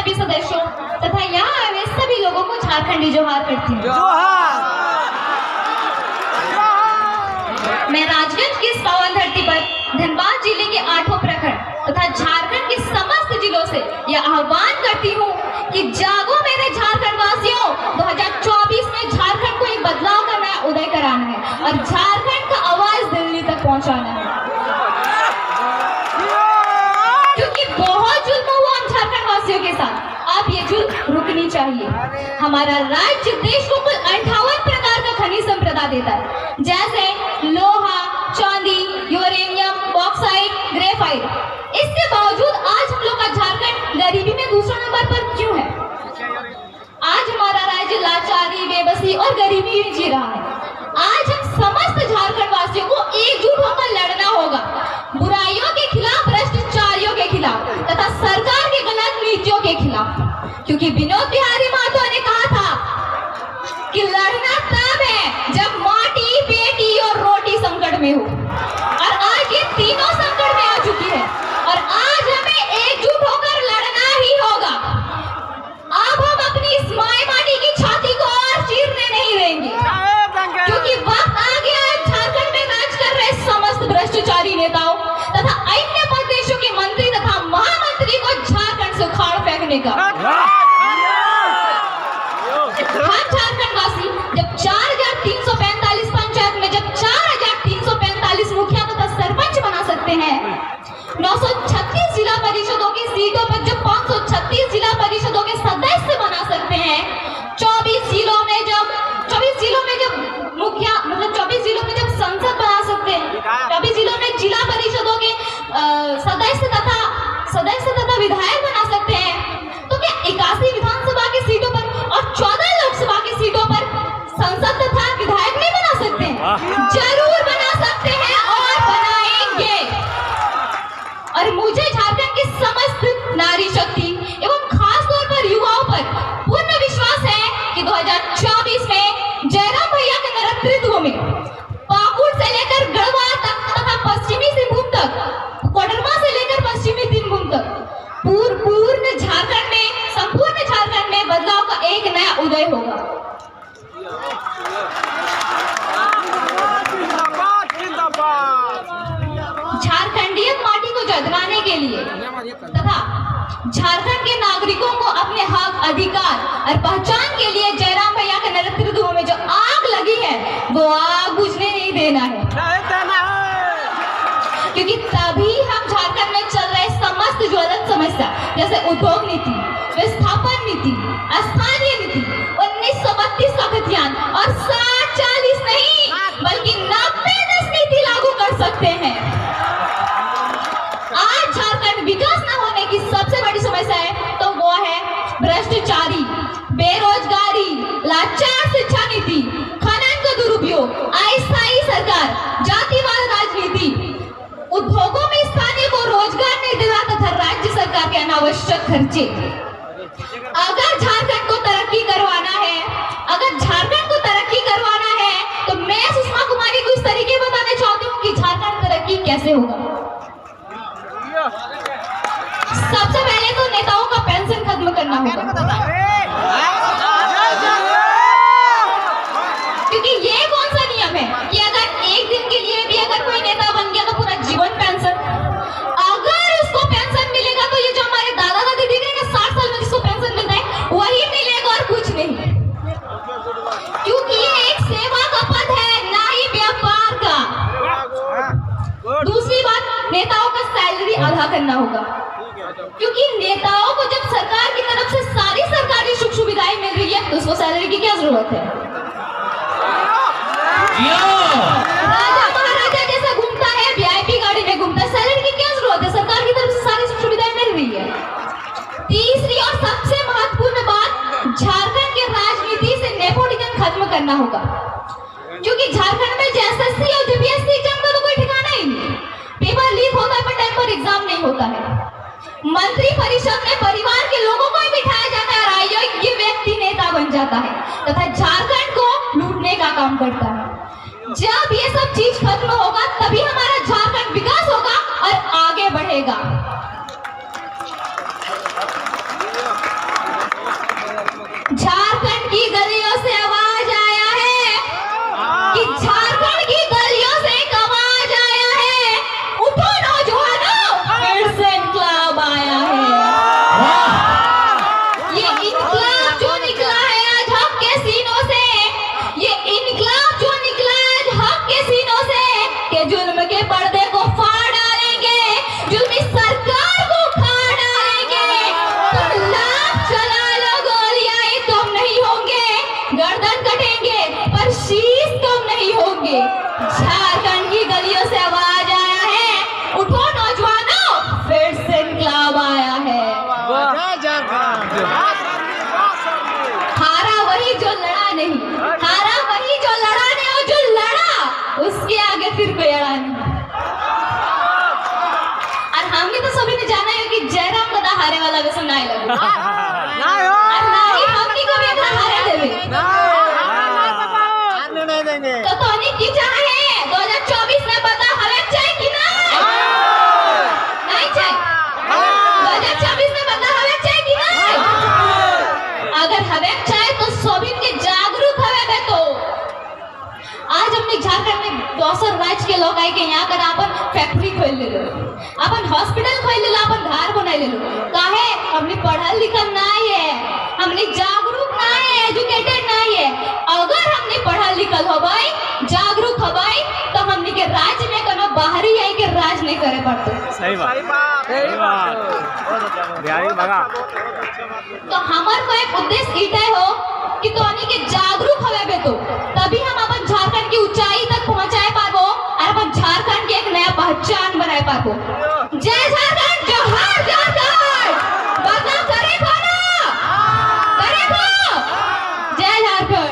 सभी सदस्यों तथा यहाँ आए हुए सभी लोगों को झारखंडी जोहार करती हूँ। मैं राजगंज की इस पावन धरती पर धनबाद जिले के 8 प्रखंड तथा झारखंड के समस्त जिलों से यह आह्वान करती हूँ कि जागो मेरे झारखंड वासियों, 2024 में झारखंड को एक बदलाव का नया उदय कराना है और झारखंड का आवाज दिल्ली तक पहुँचाना है, क्योंकि बहुत जुल्म हुआ हम झारखंड वासियों के साथ। अब ये जुल्म रुकनी चाहिए। हमारा राज्य देश को कुल 58 प्रकार का खनिज संपदा देता है, जैसे लोहा, चांदी, यूरेनियम, बॉक्साइट, ग्रेफाइट। इसके बावजूद आज हम लोग का झारखंड गरीबी में दूसरा नंबर पर क्यों है? आज हमारा राज्य लाचारी, बेबसी और गरीबी में जी रहा है। आज हम समस्त झारखंड वासियों को एकजुट होकर लड़ना होगा, बुराइयों के खिलाफ, भ्रष्टाचारियों के खिलाफ तथा सरकार की गलत नीतियों के खिलाफ, क्योंकि विनोद बिहारी महतो ने कहा था कि लड़ना तब है जब माटी, बेटी और रोटी संकट में हो, और आज ये तीनों संकट में आ चुकी है और आज हमें एकजुट होकर लड़ना ही होगा। अब हम अपनी इस माई माटी की छाती को और चीरने नहीं देंगे, क्योंकि वक्त आ गया है झारखंड में राज कर रहे समस्त भ्रष्टाचारी नेताओं तथा अन्य प्रदेशों के मंत्री तथा महामंत्री को झारखंड से उखाड़ फेंकने का। हम झारखंड वासी जब 4345 पंचायत में जब 4345 मुखिया तथा सरपंच बना सकते हैं, 936 जिला परिषदों की सीटों पर जब 536 जिला परिषदों के सदस्य बना सकते हैं, 24 जिलों में जब मुखिया मतलब 24 जिलों में जब संसद बना सकते हैं, 24 जिलों में जिला परिषदों के सदस्य तथा विधायक बना सकते हैं, तो क्या 81 विधानसभा की सीटों पर और 14 लोकसभा की सीटों पर संसद तथा विधायक नहीं बना सकते हैं? जरूर बना सकते हैं और बनाएंगे। और मुझे झारखंड की समस्त नारी शक्ति एवं खास तौर पर युवाओं पर पूर्ण विश्वास है कि 2024 में जयराम भैया के नेतृत्व में पाकुड़ से लेकर गढ़वाल तक तथा पश्चिमी सिंहभूम तक, कोडरमा से लेकर पश्चिमी सिंहभूम तक संपूर्ण झारखंड में बदलाव का एक नया उदय होगा। झारखंडियत माटी को जगराने के लिए तथा झारखंड के नागरिकों को अपने हक, अधिकार और पहचान के लिए जयराम भैया के नेतृत्व में जो आग लगी है वो आग बुझने नहीं देना है, क्योंकि तभी हम झारखंड में चल रहे समस्त ज्वलंत समस्या जैसे उद्योग नीति, विस्थापन नीति, स्थानीय नीति, 1932 का खतियान और 60-40 नहीं बल्कि 90-10 नीति लागू कर सकते हैं। आज झारखंड विकास न होने की सबसे बड़ी समस्या है तो वो है भ्रष्टाचारी, बेरोजगारी, लाचार शिक्षा नीति, खनन का दुरुपयोग, अस्थायी सरकार, जातिवाद राजनीति, उद्योगों में स्थानीय को रोजगार नहीं देना तथा राज्य सरकार के अनावश्यक खर्चे। अगर झारखंड को तरक्की करवाना है, तो मैं सुषमा कुमारी को इस तरीके बताना चाहती हूँ कि झारखंड तरक्की कैसे होगा। सबसे पहले तो नेताओं का पेंशन खत्म करना होगा, क्योंकि ये कौन सा नियम है कि अगर एक दिन के लिए भी अगर कोई नेता बन गया तो पूरा जीवन पेंशन। अगर उसको पेंशन मिलेगा तो ये जो हमारे दादा दादी देख रहे हैं 60 साल में जिसको पेंशन मिलता है वही मिलेगा और कुछ नहीं, क्योंकि ये एक सेवा का पद है, ना ही व्यापार का। दूसरी बात, नेताओं का सैलरी आधा करना होगा, क्योंकि नेताओं को जब सरकार की तरफ से सारी सरकारी सुख सुविधाएं मिल रही है तो उसको सैलरी की क्या जरूरत है? राजा महाराजा जैसा घूमता है, वीआईपी गाड़ी में घूमता है, सैलरी की क्या जरूरत है? सरकार की तरफ से सारी सुख सुविधाएं मिल रही है। तीसरी और सबसे महत्वपूर्ण बात, झारखंड के राजनीति से नेपोटिज्म खत्म करना होगा, क्योंकि झारखंड में एसएससी और यूपीएससी एग्जाम का तो कोई ठिकाना ही नहीं, पेपर लीक होता है पर टाइम पर एग्जाम नहीं होता है। मंत्री परिषद में परिवार के लोगों को ही बिठाया जाता है और अयोग्य व्यक्ति नेता बन जाता है तथा झारखंड को लूटने का काम करता है। जब ये सब चीज खत्म होगा तभी हमारा झारखंड विकास होगा और आगे बढ़ेगा। झारखंड की गलियों से आवाज आया है कि झारखंड की गलियों से एक आवाज आया है, उठो नौजवानों, फिर से इनकलाब आया है। ये इनकलाब जो निकला है आज हक के सीनों से, ये इनकलाब जो निकला है आज हक के सीनों से, कि जुल्म के पर्दे को फाड़ डालेंगे, जुल्मी सरकार को उखाड़ डालेंगे। तुम लाख चला लो गोलियां, ये तुम नहीं होंगे, गर्दन कटेंगे पर शीश तुम नहीं होंगे। झारखंड की गलियों से आवाज आया है, उठो नौजवानों, फिर से इनकलाब आया है। हारा वही जो लड़ा नहीं, हारा वही जो लड़ा नहीं, और जो लड़ा उसके आगे फिर कोई अड़ा नहीं। और हमने तो सभी ने जाना है कि जयराम कदा हारे वाला वैसे नहीं लगे, और ना ही हमनी को भी अगला हारे देवे। तो तोनी की चाहे 2024 में बता हमें चाहिए कि नहीं चाहिए? 2024 में बता हमें चाहिए कि नहीं? अगर हमें चाहिए तो सभी के जागरूक हवे बे। तो आज हमने झारखंड में दोसर राज्य के लोग आए के यहाँ कर अपन फैक्ट्री खोल ले लो, अपन हॉस्पिटल खोल ले लो, अपन घर बना ले लो। काहे? हमने पढ़ल लिखल नहीं है, हमने जागरूक नहीं है, एजुकेटेड नहीं है। अगर हमने पढ़ल लिखल हो भाई, जागरूक हो भाई, तो हमने के राज्य में कोनो बाहरी आई के राज नहीं करे पड़ते। सही बात, सही बात। तो हमार को एक उद्देश्य इतने हो कि तोनी के जागरूक हवे बे, तो तभी हम अपन झारखंड की ऊंचाई तक पहुंचाए पाबो और अपन झारखंड की एक नया पहचान बनाए पाबो। जय झारखंड, जोहार झारखंड, बदनाम करे को ना, करे को। जय झारखंड।